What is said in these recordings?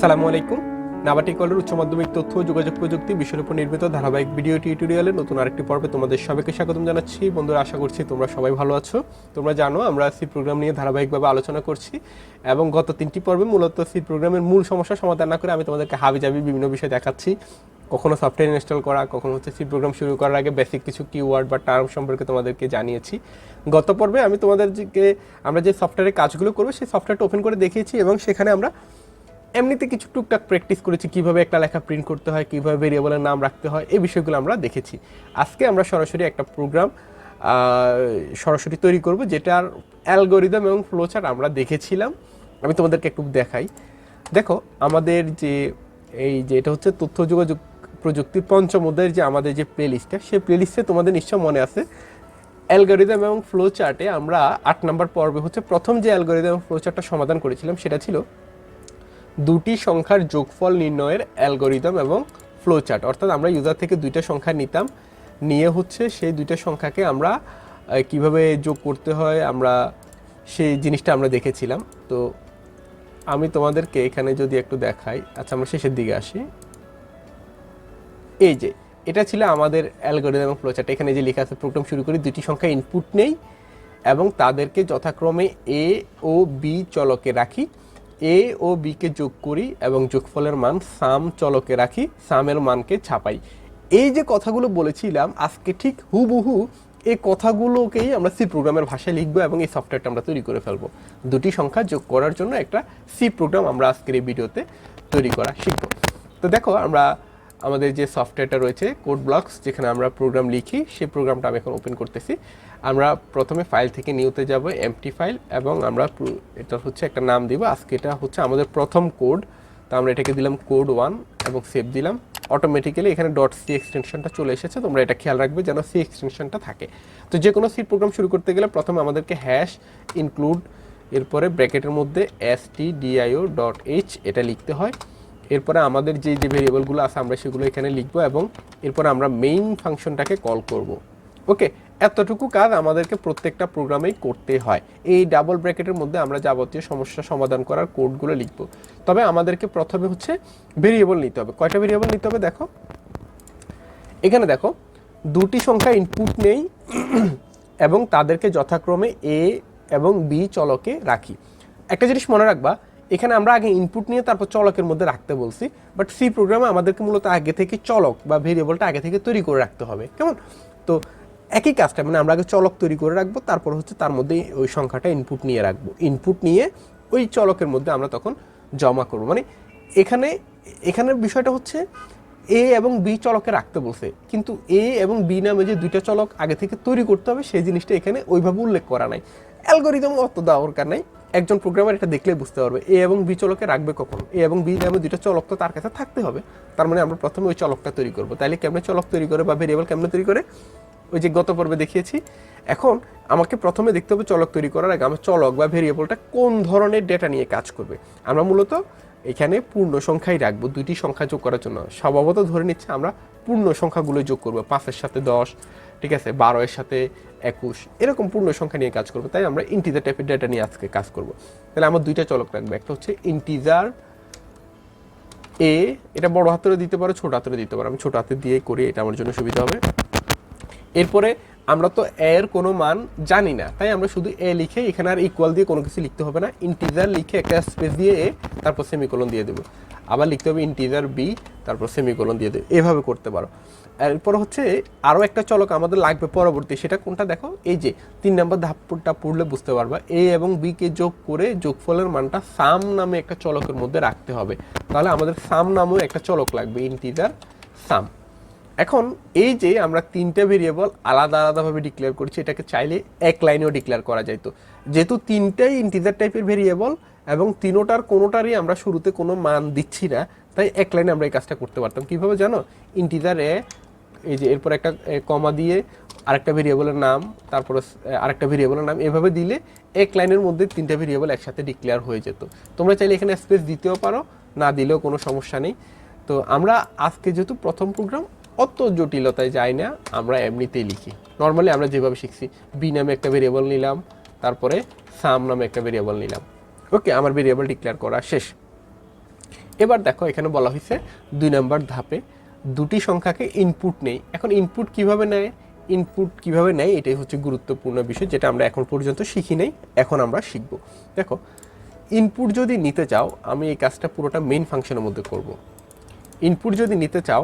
আসসালামু আলাইকুম। নাবা টেকওয়ার্ল্ডের উচ্চ মাধ্যমিক তথ্য ও যোগাযোগ প্রযুক্তি বিষয়ের উপর নির্মিত ধারাবাহিক ভিডিও টিউটোরিয়ালের নতুন আরেকটি পর্বে তোমাদের সবাইকে স্বাগতম জানাচ্ছি। বন্ধুরা, আশা করছি তোমরা সবাই ভালো আছো। তোমরা জানো আমরা সি প্রোগ্রাম নিয়ে ধারাবাহিকভাবে আলোচনা করছি এবং গত 3টি পর্বে মূলত সি প্রোগ্রামের মূল সমস্যা সমাধান না করে আমি তোমাদেরকে হাবিজাবি বিভিন্ন বিষয় দেখাচ্ছি। কখনো সফটওয়্যার ইনস্টল করা, কখনো হচ্ছে সি প্রোগ্রাম শুরু করার আগে বেসিক কিছু কিওয়ার্ড বা টার্ম সম্পর্কে তোমাদেরকে জানিয়েছি। গত পর্বে আমি তোমাদেরকে আমরা যে সফটওয়্যারের কাজগুলো করবো সেই সফটওয়্যারটা ওপেন করে দেখিয়েছি এবং সেখানে আমরা এমনিতে কিছু টুকটাক প্র্যাকটিস করেছি, কীভাবে একটা লেখা প্রিন্ট করতে হয়, কীভাবে ভেরিয়েবলের নাম রাখতে হয়, এই বিষয়গুলো আমরা দেখেছি। আজকে আমরা সরাসরি একটা প্রোগ্রাম সরাসরি তৈরি করব যেটার অ্যালগোরিদম এবং ফ্লোচার্ট আমরা দেখেছিলাম। আমি তোমাদেরকে একটু দেখাই। দেখো, আমাদের যে এটা হচ্ছে তথ্য যোগাযোগ প্রযুক্তির পঞ্চম অধ্যায়ের যে আমাদের যে প্লেলিস্টটা, সেই প্লেলিস্টে তোমাদের নিশ্চয় মনে আছে অ্যালগোরিদম এবং ফ্লোচার্টে আমরা 8 নম্বর পর্বে হচ্ছে প্রথম যে অ্যালগোরিদম এবং ফ্লোচার্টটা সমাধান করেছিলাম সেটা ছিল দুটি সংখ্যার যোগফল নির্ণয়ের অ্যালগোরিদম এবং ফ্লোচার্ট। অর্থাৎ আমরা ইউজার থেকে দুইটা সংখ্যা নিতাম, নিয়ে হচ্ছে সেই দুইটা সংখ্যাকে আমরা কিভাবে যোগ করতে হয় আমরা সেই জিনিসটা আমরা দেখেছিলাম। তো আমি তোমাদেরকে এখানে যদি একটু দেখাই, আচ্ছা আমরা শেষের দিকে আসি। এই যে এটা ছিল আমাদের অ্যালগোরিদম এবং ফ্লোচার্ট। এখানে যে লেখা আছে প্রোগ্রাম শুরু করি, দুটি সংখ্যা ইনপুট নেই এবং তাদেরকে যথাক্রমে এ ও বি চলকে রাখি, এ ও বিকে যোগ করি এবং যোগফলের মান সাম চলকে রাখি, সামের মানকে ছাপাই। এই যে কথাগুলো বলেছিলাম আজকে ঠিক হুবহু এই কথাগুলোকেই আমরা সি প্রোগ্রামের ভাষায় লিখবো এবং এই সফটওয়্যারটা আমরা তৈরি করে ফেলবো। দুটি সংখ্যা যোগ করার জন্য একটা সি প্রোগ্রাম আমরা আজকের এই ভিডিওতে তৈরি করা শিখবো। তো দেখো, আমরা আমাদের যে সফটওয়্যারটা রয়েছে কোড ব্লকস, যেখানে আমরা প্রোগ্রাম লিখি, সেই প্রোগ্রামটা আমি এখন ওপেন করতেছি। আমরা প্রথমে ফাইল থেকে নিউতে যাব, এমটি ফাইল, এবং আমরা এটা হচ্ছে একটা নাম দিব। আজকে এটা হচ্ছে আমাদের প্রথম কোড, তো আমরা এটাকে দিলাম কোড 1 এবং সেভ দিলাম। অটোমেটিক্যালি এখানে ডট সি এক্সটেনশনটা চলে এসেছে। তোমরা এটা খেয়াল রাখবে যেন সি এক্সটেনশনটা থাকে। তো যে কোনো সি প্রোগ্রাম শুরু করতে গেলে প্রথমে আমাদেরকে হ্যাশ ইনক্লুড, এরপরে ব্র্যাকেটের মধ্যে stdio.h এটা লিখতে হয়। এরপরে আমাদের যে ভেরিয়েবলগুলো আছে আমরা সেগুলো এখানে লিখবো এবং এরপরে আমরা মেইন ফাংশনটাকে কল করব। ওকে, এতটুকু কাজ আমাদেরকে প্রত্যেকটা প্রোগ্রামেই করতে হয়। এই ডাবল ব্র্যাকেটের মধ্যে আমরা যাবতীয় সমস্যা সমাধান করার কোডগুলো লিখবো। তবে আমাদেরকে প্রথমে হচ্ছে ভেরিয়েবল নিতে হবে। কয়টা ভেরিয়েবল নিতে হবে দেখো, এখানে দেখো দুটি সংখ্যা ইনপুট নেই এবং তাদেরকে যথাক্রমে এ এবং বি চলকে রাখি। একটা জিনিস মনে রাখবা, এখানে আমরা আগে ইনপুট নিয়ে তারপর চলকের মধ্যে রাখতে বলছি, বাট সি প্রোগ্রামে আমাদেরকে মূলত আগে থেকে চলক বা ভেরিয়েবলটা আগে থেকে তৈরি করে রাখতে হবে। কেমন? তো একই কাজটা, মানে আমরা আগে চলক তৈরি করে রাখবো, তারপর হচ্ছে তার মধ্যে ওই সংখ্যাটা ইনপুট নিয়ে রাখবো। ইনপুট নিয়ে ওই চলকের মধ্যে আমরা তখন জমা করব। মানে এখানের বিষয়টা হচ্ছে এ এবং বি চলকে রাখতে বলছে, কিন্তু এ এবং বি নামে যে দুইটা চলক আগে থেকে তৈরি করতে হবে সেই জিনিসটা এখানে ওইভাবে উল্লেখ করা নাই। অ্যালগোরিদম অত দরকার নাই, একজন প্রোগ্রামার এটা দেখলেই বুঝতে পারবে এ এবং বি চলকে রাখবে কখন। এ এবং বি নামে দুইটা চলক তো তার কাছে থাকতে হবে। তার মানে আমরা প্রথমে ওই চলকটা তৈরি করবো। তাইলে কেমনে চলক তৈরি করে বা ভেরিয়েবল কেমনে তৈরি করে, ওই যে গত পর্বে দেখিয়েছি। এখন আমাকে প্রথমে দেখতে হবে চলক তৈরি করার আগে আমার চলক বা ভেরিয়েবলটা কোন ধরনের ডেটা নিয়ে কাজ করবে। আমরা মূলত এখানে পূর্ণ সংখ্যাই রাখবো। দুইটি সংখ্যা যোগ করার জন্য স্বভাবত ধরে নিচ্ছে আমরা পূর্ণ সংখ্যাগুলো যোগ করবো। 5-এর সাথে 10, ঠিক আছে, 12-এর সাথে 21, এরকম পূর্ণ সংখ্যা নিয়ে কাজ করবো। তাই আমরা ইন্টিজার টাইপের ডেটা নিয়ে আজকে কাজ করবো। তাহলে আমার দুইটা চলক রাখবো, একটা হচ্ছে ইন্টিজার এ, এটা বড় হাতেরও দিতে পারো, ছোট হাতেরও দিতে পারো। আমি ছোট হাতে দিয়ে করি, এটা আমার জন্য সুবিধা হবে। এরপরে আমরা তো এর কোনো মান জানি না, তাই আমরা শুধু এ লিখে এখানে আর ইকুয়াল দিয়ে কোনো কিছু লিখতে হবে না। ইন্টিজার লিখে একটা স্পেস দিয়ে এ, তারপর সেমিকোলন দিয়ে দেবো। আবার লিখতে হবে ইন্টিজার বি, তারপর সেমিকোলন দিয়ে দেবো। এভাবে করতে পারো। এরপর হচ্ছে আরও একটা চলক আমাদের লাগবে পরবর্তী, সেটা কোনটা দেখো, এই যে 3 নম্বর ধাপটা পড়লে বুঝতে পারবা। এ এবং বিকে যোগ করে যোগফলের মানটা সাম নামে একটা চলকের মধ্যে রাখতে হবে। তাহলে আমাদের সাম নামেও একটা চলক লাগবে, ইন্টিজার সাম। এখন এই যে আমরা 3টে ভেরিয়েবল আলাদা আলাদাভাবে ডিক্লেয়ার করছি, এটাকে চাইলে এক লাইনেও ডিক্লেয়ার করা যাইতো। যেহেতু 3টাই ইন্টিজার টাইপের ভেরিয়েবল এবং কোনোটারই আমরা শুরুতে কোনো মান দিচ্ছি না, তাই এক লাইনে আমরা এই কাজটা করতে পারতাম। কীভাবে জানো, ইন্টিজার এ, এই যে এরপর একটা কমা দিয়ে আরেকটা ভেরিয়েবলের নাম, তারপরে আরেকটা ভেরিয়েবলের নাম, এভাবে দিলে এক লাইনের মধ্যে 3টে ভেরিয়েবল একসাথে ডিক্লেয়ার হয়ে যেত। তোমরা চাইলে এখানে স্পেস দিতেও পারো, না দিলেও কোনো সমস্যা নেই। তো আমরা আজকে যেহেতু প্রথম প্রোগ্রাম, অত জটিলতায় যাই না, আমরা এমনিতেই লিখি। নর্মালি আমরা যেভাবে শিখছি, বি নামে একটা ভেরিয়েবল নিলাম, তারপরে সাম নামে একটা ভেরিয়েবল নিলাম। ওকে, আমার ভেরিয়েবল ডিক্লেয়ার করা শেষ। এবার দেখো এখানে বলা হয়েছে 2 নম্বর ধাপে দুটি সংখ্যাকে ইনপুট নেই। এখন ইনপুট কিভাবে নেয়, এটাই হচ্ছে গুরুত্বপূর্ণ বিষয়, যেটা আমরা এখন পর্যন্ত শিখি নাই, এখন আমরা শিখব। দেখো ইনপুট যদি নিতে চাও, আমি এই কাজটা পুরোটা মেইন ফাংশনের মধ্যে করব। ইনপুট যদি নিতে চাও,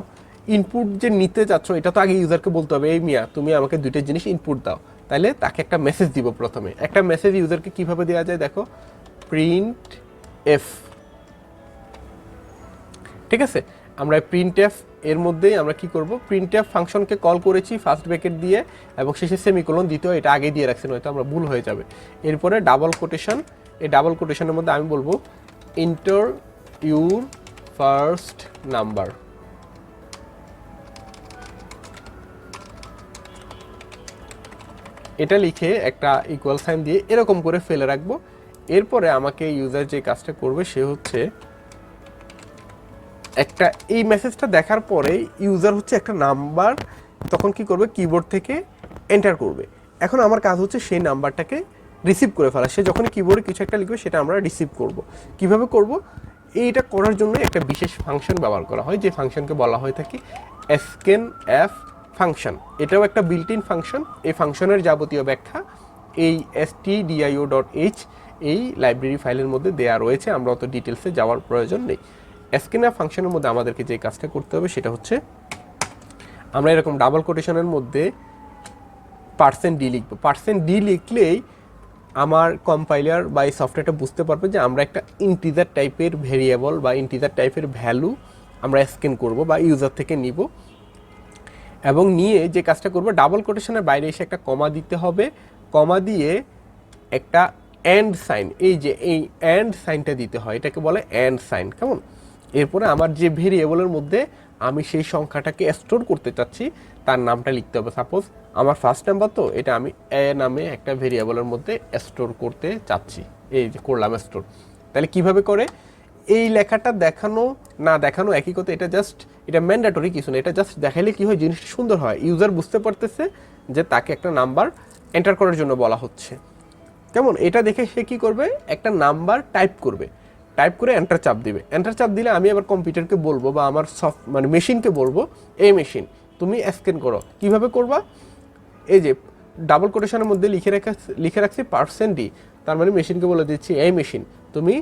ইনপুট যে নিতে চাচ্ছ এটা তো আগে ইউজারকে বলতে হবে, এই মিয়া তুমি আমাকে দুইটা জিনিস ইনপুট দাও। তাহলে তাকে একটা মেসেজ দিব। প্রথমে একটা মেসেজ ইউজারকে কিভাবে দেওয়া যায়, দেখো প্রিন্ট এফ, ঠিক আছে। আমরা প্রিন্ট এফ এর মধ্যেই আমরা কি করব, প্রিন্ট এফ ফাংশনকে কল করেছি ফার্স্ট ব্র্যাকেট দিয়ে এবং শেষে সেমিকোলন দিতে হয়, এটা আগে দিয়ে রাখছি, নয়তো আমরা ভুল হয়ে যাবে। এরপরে ডাবল কোটেশন, এই ডাবল কোটেশনের মধ্যে আমি বলবো এন্টার ইউর ফার্স্ট নাম্বার। এটা লিখে একটা ইকুয়াল সাইন দিয়ে এরকম করে ফেলে রাখবো। এরপরে আমাকে ইউজার যে কাজটা করবে সে হচ্ছে একটা এই মেসেজটা দেখার পরে ইউজার হচ্ছে একটা নাম্বার তখন কি করবে, কিবোর্ড থেকে এন্টার করবে। এখন আমার কাজ হচ্ছে সেই নাম্বারটাকে রিসিভ করে ফেলা। সে যখন কিবোর্ডে কিছু একটা লিখবে সেটা আমরা রিসিভ করব। কিভাবে করব, এইটা করার জন্য একটা বিশেষ ফাংশন ব্যবহার করা হয়, যে ফাংশনকে বলা হয়ে থাকে scanf ফাংশন। এটাও একটা বিল্ট ইন ফাংশন। এই ফাংশনের যাবতীয় ব্যাখ্যা এই stdio.h এই লাইব্রেরি ফাইলের মধ্যে দেয়া রয়েছে, আমরা অত ডিটেলসে যাওয়ার প্রয়োজন নেই। scanf ফাংশনের মধ্যে আমাদেরকে যে কাজটা করতে হবে সেটা হচ্ছে আমরা এরকম ডাবল কোটেশনের মধ্যে %d লিখব। %d লিখলেই আমার কম্পাইলার বা এই সফটওয়্যারটা বুঝতে পারবে যে আমরা একটা ইন্টিজার টাইপের ভেরিয়েবল বা ইন্টিজার টাইপের ভ্যালু আমরা স্ক্যান করব বা ইউজার থেকে নিব, এবং নিয়ে যে কাজটা করব ডাবল কোটেশনের বাইরে এসে একটা কমা দিতে হবে। কমা দিয়ে একটা অ্যান্ড সাইন, এই যে এই অ্যান্ড সাইনটা দিতে হয়, এটাকে বলে অ্যান্ড সাইন, কেমন। এরপরে আমার যে ভেরিয়েবলের মধ্যে আমি সেই সংখ্যাটাকে স্টোর করতে চাচ্ছি তার নামটা লিখতে হবে। সাপোজ আমার ফার্স্ট নাম্বার, তো এটা আমি এ নামে একটা ভেরিয়েবলের মধ্যে স্টোর করতে চাচ্ছি, এই যে করলাম স্টোর। তাহলে কিভাবে করে, এই লেখাটা দেখানো না দেখানো একই কথা, এটা ম্যান্ডেটরি কিছু না, এটা জাস্ট দেখাইলে কি হয়, জিনিসটা সুন্দর হয়। ইউজার বুঝতে পারতেছে যে তাকে একটা নাম্বার এন্টার করার জন্য বলা হচ্ছে, কেমন। এটা দেখে সে কি করবে, একটা নাম্বার টাইপ করবে, টাইপ করে এন্টার চাপ দিবে। এন্টার চাপ দিলে আমি আবার কম্পিউটারকে বলবো বা আমার মেশিনকে বলবো, এই মেশিন তুমি স্ক্যান করো। কিভাবে করবা, এই যে ডাবল কোটেশনের মধ্যে লিখে রাখছি %d, তার মানে মেশিনকে বলে দিচ্ছি, এই মেশিন তুমি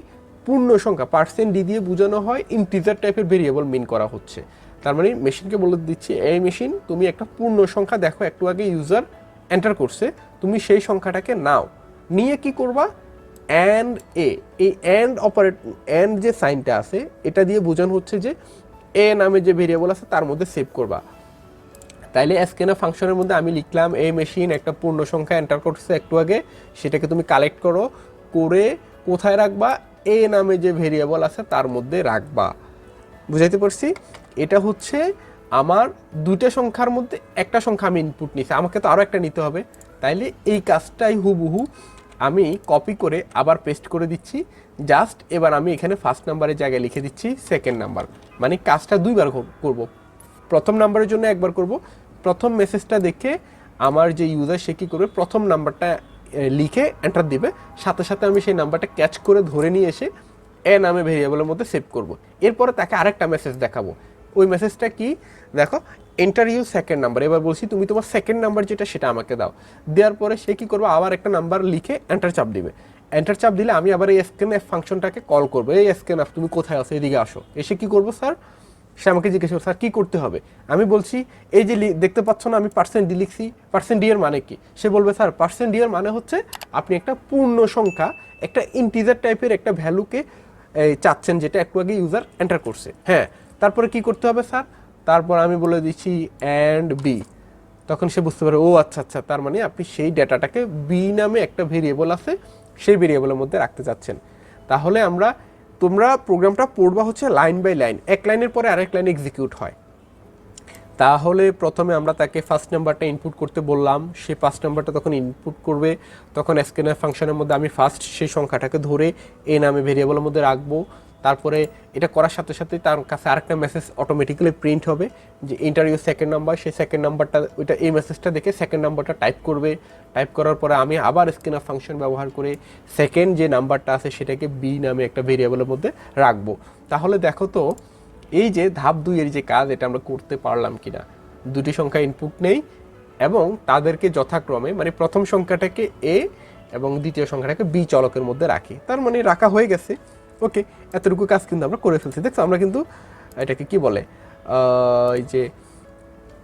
পূর্ণ সংখ্যা, %d দিয়ে বোঝানো হয় ইন্টিজার টাইপের ভেরিয়েবল মিন করা হচ্ছে। তার মানে মেশিনকে বলে দিচ্ছি, এই মেশিন তুমি একটা পূর্ণ সংখ্যা, দেখো একটু আগে ইউজার এন্টার করছে, তুমি সেই সংখ্যাটাকে নাও, নিয়ে কি করবা, অ্যান্ড এই অ্যান্ড যে সাইনটা আছে এটা দিয়ে বোঝানো হচ্ছে যে এ নামে যে ভেরিয়েবল আছে তার মধ্যে সেভ করবা। তাইলে scanf ফাংশনের মধ্যে আমি লিখলাম, এই মেশিন একটা পূর্ণ সংখ্যা এন্টার করছে একটু আগে, সেটাকে তুমি কালেক্ট করো, করে কোথায় রাখবা, এ নামে যে ভেরিয়েবল আছে তার মধ্যে রাখবা। বুঝাইতে পারছি? এটা হচ্ছে আমার দুইটা সংখ্যার মধ্যে একটা সংখ্যা আমি ইনপুট নিছি, আমাকে তো আরও একটা নিতে হবে। তাইলে এই কাজটাই হুবহু আমি কপি করে আবার পেস্ট করে দিচ্ছি। জাস্ট এবার আমি এখানে ফার্স্ট নাম্বারের জায়গায় লিখে দিচ্ছি সেকেন্ড নাম্বার, মানে কাজটা দুইবার করব। প্রথম নাম্বারের জন্য একবার করব, প্রথম মেসেজটা দেখে আমার যে ইউজার সে কী করবে, প্রথম নাম্বারটা লিখে এন্টার দিবে, সাথে সাথে আমি সেই নাম্বারটা ক্যাচ করে ধরে নিয়ে এসে এ নামে ভেরিয়েবলের মধ্যে সেভ করব। এরপরে তাকে আরেকটা মেসেজ দেখাবো। ওই মেসেজটা কি, দেখো এন্টার ইউ সেকেন্ড নাম্বার। এবার বলছি তুমি তোমার সেকেন্ড নাম্বার যেটা সেটা আমাকে দাও। দেওয়ার পরে সে কী করবে, আবার একটা নাম্বার লিখে এন্টার চাপ দিবে। এন্টার চাপ দিলে আমি আবার এই scanf ফাংশনটাকে কল করবো, এই scanf তুমি কোথায় আসো, এদিকে আসো। এসে কি করবো স্যার, সে আমাকে জিজ্ঞেস করবে স্যার কী করতে হবে। আমি বলছি এই যে দেখতে পাচ্ছ না আমি %d লিখছি, %d এর মানে কি। সে বলবে স্যার %d এর মানে হচ্ছে আপনি একটা পূর্ণ সংখ্যা, একটা ইন্টিজার টাইপের একটা ভ্যালুকে চাচ্ছেন, যেটা একটু আগে ইউজার এন্টার করছে। হ্যাঁ, তারপরে কি করতে হবে স্যার, তারপর আমি বলে দিচ্ছি অ্যান্ড বি। তখন সে বুঝতে পারে, ও আচ্ছা আচ্ছা, তার মানে আপনি সেই ডেটাটাকে বি নামে একটা ভেরিয়েবল আছে সেই ভেরিয়েবলের মধ্যে রাখতে চাচ্ছেন। তাহলে তোমরা প্রোগ্রামটা পড়বা হচ্ছে লাইন বাই লাইন, এক লাইনের পরে আরেক লাইন এক্সিকিউট হয়। তাহলে প্রথমে আমরা তাকে ফার্স্ট নাম্বারটা ইনপুট করতে বললাম, সে ফার্স্ট নাম্বারটা তখন ইনপুট করবে। তখন scanf ফাংশনের মধ্যে আমি ফার্স্ট সেই সংখ্যাটাকে ধরে এ নামে ভেরিয়েবলের মধ্যে রাখবো। তারপরে এটা করার সাথে সাথে তার কাছে আরেকটা মেসেজ অটোমেটিক্যালি প্রিন্ট হবে যে এন্টার ইউর সেকেন্ড নাম্বার। সেই সেকেন্ড নাম্বারটা ওইটা এই মেসেজটা দেখে সেকেন্ড নাম্বারটা টাইপ করবে। টাইপ করার পরে আমি আবার স্ক্যানফ ফাংশন ব্যবহার করে সেকেন্ড যে নাম্বারটা আছে সেটাকে বি নামে একটা ভেরিয়েবলের মধ্যে রাখবো। তাহলে দেখো তো এই যে ধাপ 2 এর যে কাজ, এটা আমরা করতে পারলাম কিনা। দুটি সংখ্যা ইনপুট নেই এবং তাদেরকে যথাক্রমে মানে প্রথম সংখ্যাটাকে এ এবং দ্বিতীয় সংখ্যাটাকে বি চলকের মধ্যে রাখি। তার মানে রাখা হয়ে গেছে। ওকে, এতটুকু কাজ কিন্তু আমরা করে ফেলছি। দেখছো আমরা কিন্তু এটাকে কি বলে এই যে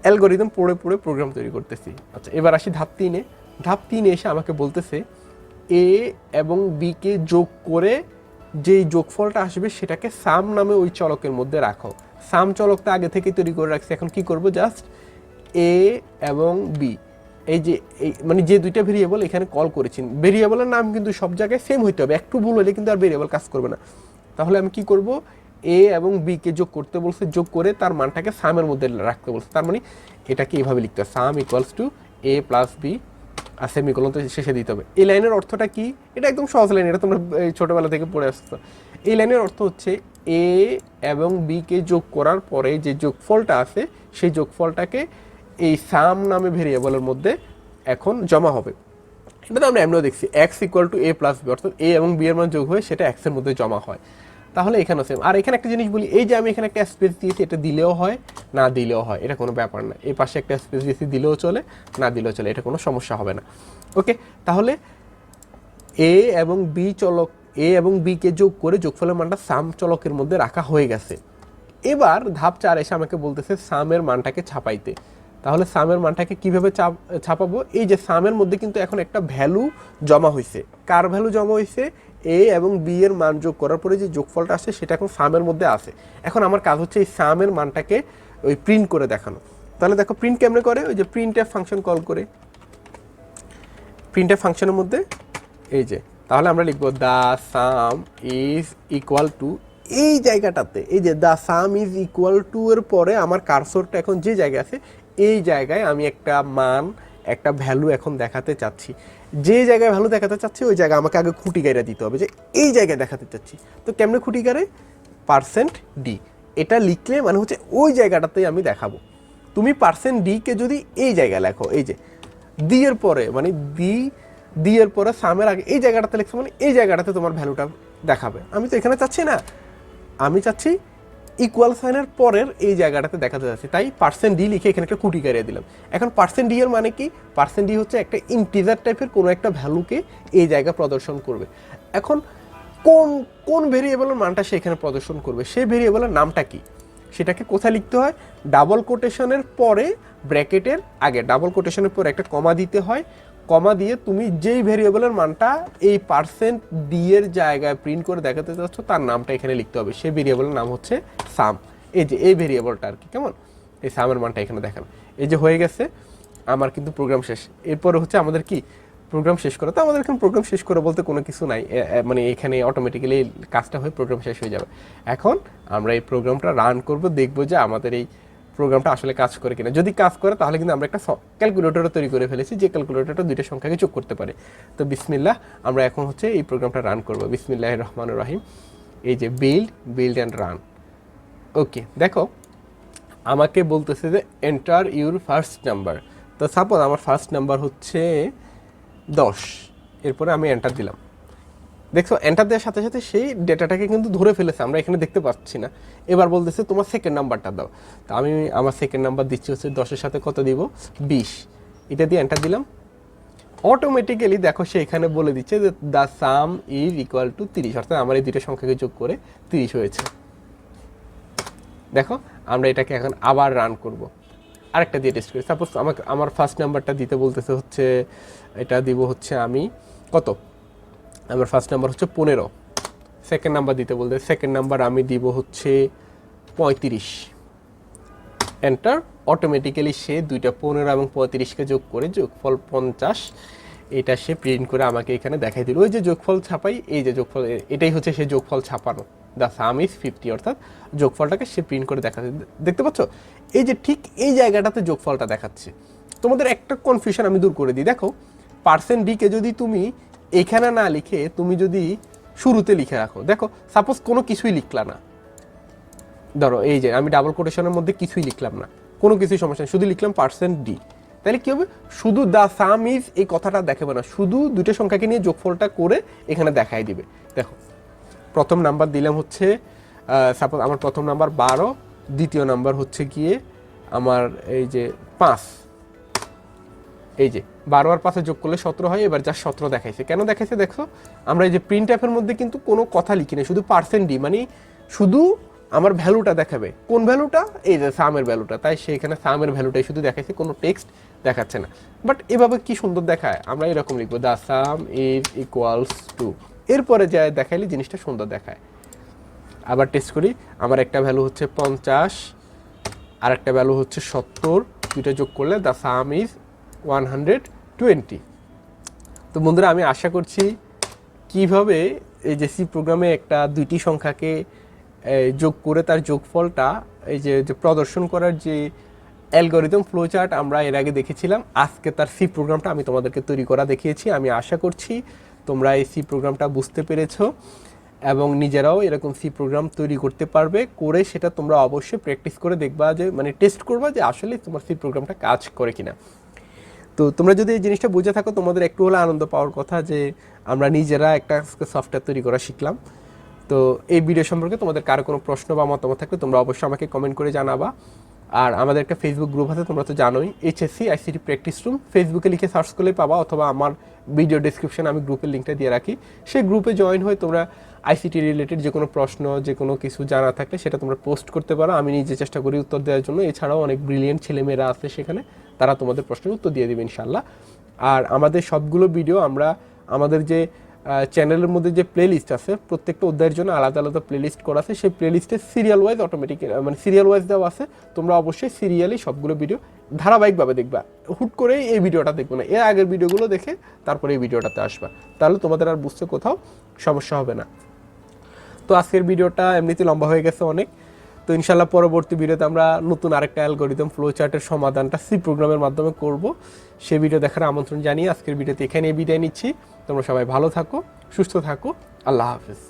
অ্যালগরিদম পড়ে পড়ে প্রোগ্রাম তৈরি করতেছি। আচ্ছা, এবার আসি ধাপ 3-এ। ধাপ 3-এ এসে আমাকে বলতেছে এ এবং বিকে যোগ করে যেই যোগফলটা আসবে সেটাকে সাম নামে ওই চলকের মধ্যে রাখো। সাম চলকটা আগে থেকেই তৈরি করে রাখছি। এখন কি করব, জাস্ট এ এবং বি এই যে এই মানে যে দুইটা ভেরিয়েবল এখানে কল করেছি, ভেরিয়েবলের নাম কিন্তু সব জায়গায় সেম হইতে হবে। একটু ভুল হলে কিন্তু আর ভেরিয়েবল কাজ করবে না। তাহলে আমি কি করব, এ এবং বি কে যোগ করতে বলছে, যোগ করে তার মানটাকে সামের মধ্যে রাখতে বলছে। তার মানে এটাকে এইভাবে লিখতে হবে, sum equals to A plus b আর সেমিকোলন তো শেষে দিতে হবে। এই লাইনের অর্থটা কি, এটা একদম সহজ লাইন, এটা তোমরা ছোটোবেলা থেকে পড়ে আসছো। এই লাইনের অর্থ হচ্ছে এ এবং বি কে যোগ করার পরে যে যোগফলটা আছে সেই যোগফলটাকে এই সাম নামে ভেরিয়েবলের মধ্যে এখন জমা হবে। এটা তো আমরা এমনিও দেখছি, X equal to A plus B, অর্থাৎ এ এবং বি এর মান যোগ হয়ে সেটা এক্সের মধ্যে জমা হয়। তাহলে এখানেও সেম। আর এখানে একটা জিনিস বলি, এই যে আমি এখানে একটা স্পেস দিয়েছি, এটা দিলেও হয় না দিলেও হয়, এটা কোনো ব্যাপার না। এই পাশে একটা স্পেস দিয়েছি, দিলেও চলে না দিলেও চলে, এটা কোনো সমস্যা হবে না। ওকে, তাহলে এ এবং বি চলক, এ এবং বি কে যোগ করে যোগফলের মানটা সাম চলকের মধ্যে রাখা হয়ে গেছে। এবার ধাপ 4 এসে আমাকে বলতেছে সামের মানটাকে ছাপাইতে। তাহলে সামের মানটাকে কিভাবে ছাপাবো, এই যে সামের মধ্যে কিন্তু এখন একটা ভ্যালু জমা হয়েছে। কার ভ্যালু জমা হয়েছে, এ এবং বি এর মান যোগ করার পরে যে যোগফলটা আসে সেটা এখন সামের মধ্যে আছে। এখন আমার কাজ হচ্ছে এই সামের মানটাকে ওই প্রিন্ট করে দেখানো। তাহলে দেখো প্রিন্ট কেমনে করে, ওই যে প্রিন্টএফ ফাংশন কল করে, প্রিন্টএফ ফাংশনের মধ্যে এই যে, তাহলে আমরা লিখবো the some is equal to, এই জায়গাটাতে এই যে the some is equal to এর পরে আমার কার্সরটা এখন যে জায়গায় আছে এই জায়গায় আমি একটা মান, একটা ভ্যালু এখন দেখাতে চাচ্ছি। যে জায়গায় ভ্যালু দেখাতে চাচ্ছি ওই জায়গায় আমাকে আগে খুঁটি গাইরা দিতে হবে যে এই জায়গায় দেখাতে চাচ্ছি। তো কেমনে খুঁটি গাড়ে, %d, এটা লিখলে মানে হচ্ছে ওই জায়গাটাতেই আমি দেখাবো। তুমি %d কে যদি এই জায়গায় লেখো, এই যে দি এর পরে মানে দি এর পরে সামের আগে এই জায়গাটাতে লিখছো, মানে এই জায়গাটাতে তোমার ভ্যালুটা দেখাবে। আমি তো এখানে চাচ্ছি না, আমি চাচ্ছি ইকুয়াল সাইনের পরের এই জায়গাটাতে দেখাতে যাচ্ছি, তাই %d লিখে এখানে একটা খুঁটি গাড়িয়ে দিলাম। এখন %d এর মানে কি, %d হচ্ছে একটা ইন্টিজার টাইপের কোনো একটা ভ্যালুকে এই জায়গা প্রদর্শন করবে। এখন কোন ভেরিয়েবলের মানটা সে এখানে প্রদর্শন করবে, সেই ভেরিয়েবলের নামটা কি, সেটাকে কোথায় লিখতে হয়, ডাবল কোটেশনের পরে ব্র্যাকেটের আগে ডাবল কোটেশনের পরে একটা কমা দিতে হয়। কমা দিয়ে তুমি যেই ভেরিয়েবলের মানটা এই %d এর জায়গায় প্রিন্ট করে দেখাতে চাচ্ছ তার নামটা এখানে লিখতে হবে। সেই ভেরিয়েবলের নাম হচ্ছে সাম। এই যে এই ভেরিয়েবলটা আর কি, কেমন, এই সামের মানটা এখানে দেখানো। এই যে হয়ে গেছে আমার কিন্তু প্রোগ্রাম শেষ। এরপরে হচ্ছে আমাদের কি প্রোগ্রাম শেষ করা। তো আমাদের এখানে প্রোগ্রাম শেষ করে বলতে কোনো কিছু নাই, মানে এখানে অটোমেটিক্যালি কাজটা হয়ে প্রোগ্রাম শেষ হয়ে যাবে। এখন আমরা এই প্রোগ্রামটা রান করব, দেখবো যে আমাদের এই প্রোগ্রামটা আসলে কাজ করে কিনা। যদি কাজ করে তাহলে কিন্তু আমরা একটা ক্যালকুলেটরও তৈরি করে ফেলেছি, যে ক্যালকুলেটরটা দুইটা সংখ্যাকে যোগ করতে পারে। তো বিসমিল্লাহ, আমরা এখন হচ্ছে এই প্রোগ্রামটা রান করব। বিসমিল্লাহির রহমানির রহিম। এই যে বিল্ড অ্যান্ড রান। ওকে, দেখো আমাকে বলতেছে যে এন্টার ইউর ফার্স্ট নাম্বার। তো সাপোজ আমার ফার্স্ট নাম্বার হচ্ছে 10, এরপরে আমি এন্টার দিলাম। দেখছো এন্টার দেওয়ার সাথে সাথে সেই ডেটাটাকে কিন্তু ধরে ফেলেছে, আমরা এখানে দেখতে পাচ্ছি না। এবার বলতেছে তোমার সেকেন্ড নাম্বারটা দাও। তো আমি আমার সেকেন্ড নাম্বার দিচ্ছি হচ্ছে 10-এর সাথে কত দিব, 20, এটা দিয়ে এন্টার দিলাম। অটোমেটিক্যালি দেখো সে এখানে বলে দিচ্ছে যে the some is equal to 30, অর্থাৎ আমার এই দুটো সংখ্যাকে যোগ করে 30 হয়েছে। দেখো আমরা এটাকে এখন আবার রান করব, আরেকটা দিয়ে টেস্ট করি। সাপোজ আমাকে আমার ফার্স্ট নাম্বারটা দিতে বলতেছে হচ্ছে, এটা দিব হচ্ছে আমি কত, আমার ফার্স্ট নাম্বার হচ্ছে 15। সেকেন্ড নাম্বার দিতে বলতে, সেকেন্ড নাম্বার আমি দিব হচ্ছে 35। এন্টার। অটোমেটিক্যালি সে দুইটা 15 এবং 35কে যোগ করে যোগফল 50, এটা সে প্রিন্ট করে আমাকে এখানে দেখাই দিল। ওই যে যোগফল ছাপাই, এই যে যোগফল, এটাই হচ্ছে সে যোগফল ছাপানো, দ্য সাম ইজ 50, অর্থাৎ যোগফলটাকে সে প্রিন্ট করে দেখাচ্ছে। দেখতে পাচ্ছ এই যে ঠিক এই জায়গাটাতে যোগফলটা দেখাচ্ছে। তোমাদের একটা কনফিউশন আমি দূর করে দিই। দেখো %d কে যদি তুমি এখানে না লিখে তুমি যদি শুরুতে লিখে রাখো। দেখো সাপোজ কোনো কিছুই লিখলা না, ধরো এই যে আমি ডাবল কোটেশনের মধ্যে কিছুই লিখলাম না, কোনো কিছুই সমস্যা নেই, শুধু লিখলাম %d, তাহলে কি হবে, শুধু দ্য সাম ইজ এই কথাটা দেখাবে না, শুধু দুটো সংখ্যাকে নিয়ে যোগফলটা করে এখানে দেখাই দিবে। দেখো প্রথম নাম্বার দিলাম হচ্ছে সাপোজ আমার প্রথম নাম্বার 12, দ্বিতীয় নাম্বার হচ্ছে গিয়ে আমার এই যে 5, এই যে 12 আর 5 যোগ করলে 17 হয়। এবার যা 17 দেখাইছে, কেন দেখাইছে দেখো, আমরা এই যে প্রিন্ট অ্যাপের মধ্যে কিন্তু কোনো কথা লিখি না, শুধু %d মানে শুধু আমার ভ্যালুটা দেখাবে, কোন ভ্যালুটা, এই যে সামের ভ্যালুটা, তাই সেইখানে সামের ভ্যালুটাই শুধু দেখাইছে, কোনো টেক্সট দেখাচ্ছে না। বাট এভাবে কি সুন্দর দেখায়, আমরা এরকম লিখবো the some is equals to, এরপরে যা দেখাইলে জিনিসটা সুন্দর দেখায়। আবার টেস্ট করি, আমার একটা ভ্যালু হচ্ছে 50 আর একটা ভ্যালু হচ্ছে 70, দুইটা যোগ করলে দ্য সাম ইজ 120। তো বন্ধুরা আমি আশা করছি কিভাবে এই যে সি প্রোগ্রামে একটা দুইটি সংখ্যাকে যোগ করে তার যোগফলটা এই যে প্রদর্শন করার যে অ্যালগরিদম ফ্লো চার্ট আমরা এর আগে দেখেছিলাম, আজকে তার সি প্রোগ্রামটা আমি তোমাদেরকে তৈরি করা দেখিয়েছি। আমি আশা করছি তোমরা এই সি প্রোগ্রামটা বুঝতে পেরেছো এবং নিজেরাও এরকম সি প্রোগ্রাম তৈরি করতে পারবে, করে সেটা তোমরা অবশ্যই প্র্যাকটিস করে দেখবা, যে মানে টেস্ট করবা যে আসলে তোমার সি প্রোগ্রামটা কাজ করে কিনা। তো তোমরা যদি এই জিনিসটা বুঝে থাকো, তোমাদের একটু হলে আনন্দ পাওয়ার কথা যে আমরা নিজেরা একটা সফটওয়্যার তৈরি করা শিখলাম। তো এই ভিডিও সম্পর্কে তোমাদের কারো কোনো প্রশ্ন বা মতামত থাকলে তোমরা অবশ্যই আমাকে কমেন্ট করে জানাবা। আর আমাদের একটা ফেসবুক গ্রুপ আছে, তোমরা তো জানোই, HSC ICT প্র্যাকটিস রুম, ফেসবুকে লিখে সার্চ করলেই পাবা, অথবা আমার ভিডিও ডেসক্রিপশনে আমি গ্রুপের লিঙ্কটা দিয়ে রাখি, সেই গ্রুপে জয়েন হয়ে তোমরা ICT রিলেটেড যে কোনো প্রশ্ন, যে কোনো কিছু জানা থাকলে সেটা তোমরা পোস্ট করতে পারো, আমি নিজে চেষ্টা করি উত্তর দেওয়ার জন্য। এছাড়াও অনেক ব্রিলিয়েন্ট ছেলেমেয়েরা আছে সেখানে, তারা তোমাদের প্রশ্নের উত্তর দিয়ে দেবে ইনশাল্লাহ। আর আমাদের সবগুলো ভিডিও আমরা আমাদের যে চ্যানেলের মধ্যে যে প্লেলিস্ট আছে, প্রত্যেকটা অধ্যায়ের জন্য আলাদা আলাদা প্লেলিস্ট করা আছে, সেই প্লেলিস্টে সিরিয়াল ওয়াইজ অটোমেটিক মানে সিরিয়াল ওয়াইজ দেওয়া আছে, তোমরা অবশ্যই সিরিয়ালি সবগুলো ভিডিও ধারাবাহিকভাবে দেখবা, হুট করে এই ভিডিওটা দেখবো না, এর আগের ভিডিওগুলো দেখে তারপরে এই ভিডিওটাতে আসবা, তাহলে তোমাদের আর বুঝতে কোথাও সমস্যা হবে না। তো আজকের ভিডিওটা এমনিতে লম্বা হয়ে গেছে অনেক, তো ইনশাল্লাহ পরবর্তী ভিডিওতে আমরা নতুন আরেকটা অ্যালগরিদম ফ্লো চার্টের সমাধানটা সি প্রোগ্রামের মাধ্যমে করব, সেই ভিডিও দেখার আমন্ত্রণ জানিয়ে আজকের ভিডিওতে এখানেই বিদায় নিচ্ছি। তোমরা সবাই ভালো থাকো, সুস্থ থাকো, আল্লাহ হাফেজ।